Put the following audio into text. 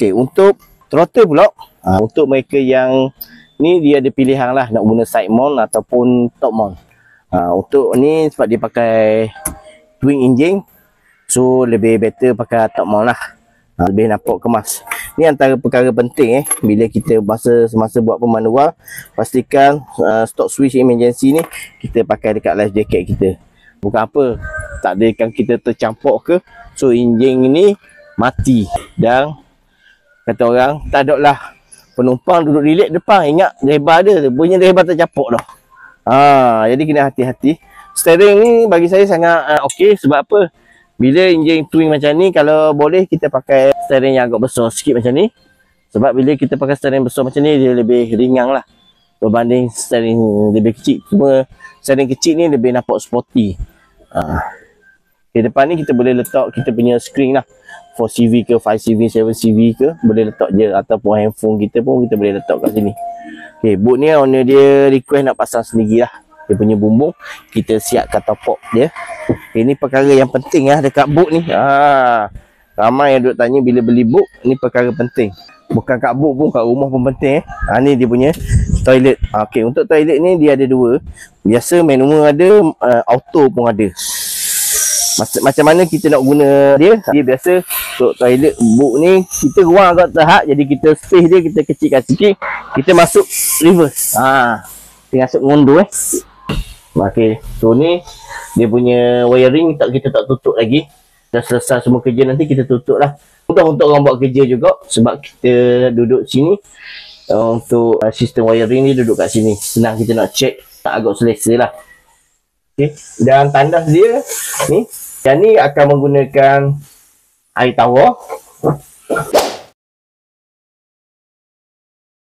Okey, untuk throttle pula, untuk mereka yang ni dia ada pilihan lah nak guna side mount ataupun top mount. Untuk ni sebab dia pakai twin engine, so lebih better pakai top mount lah. Lebih nampak kemas. Ni antara perkara penting bila kita semasa buat pemanual, pastikan stop switch emergency ni kita pakai dekat life jacket kita. Bukan apa, tak adakan kita tercampur ke, so enjin ni mati. Dan kata orang, tak ada lah penumpang duduk relax depan, ingat lebar dia, bunyi lebar tercampur dah. Jadi kena hati-hati. Steering ni bagi saya sangat okey. Sebab apa? Bila enjin twin macam ni, kalau boleh kita pakai steering yang agak besar sikit macam ni. Sebab bila kita pakai steering besar macam ni, dia lebih ringan lah berbanding steering lebih kecil. Cuma steering kecil ni lebih nampak sporty. Di depan ni kita boleh letak kita punya screen lah, 4CV ke 5CV, 7CV ke, boleh letak je. Ataupun handphone kita pun kita boleh letak kat sini. Okay, boot ni owner dia request nak pasang sendiri lah dia punya bumbung, kita siapkan top box dia. Ini perkara yang penting lah dekat boot ni. Ramai yang duk tanya bila beli boot, ni perkara penting. Bukan kat boot pun, kat rumah pun penting. Ni dia punya toilet. Okey, untuk toilet ni dia ada dua. Biasa manual ada, auto pun ada. Macam mana kita nak guna dia biasa untuk toilet boot ni, kita ruang agak terhad, jadi kita space dia kita kecilkan sikit, kita masuk reverse. Kita masuk ngundur Okey, so ni dia punya wiring kita tak tutup lagi. Dah selesai semua kerja, nanti kita tutup lah. Mudah untuk orang buat kerja juga, sebab kita duduk sini. Untuk sistem wiring ni duduk kat sini, senang kita nak check, tak agak selesa lah. Okay. Dan tandas dia ni, yang ni akan menggunakan air tawar.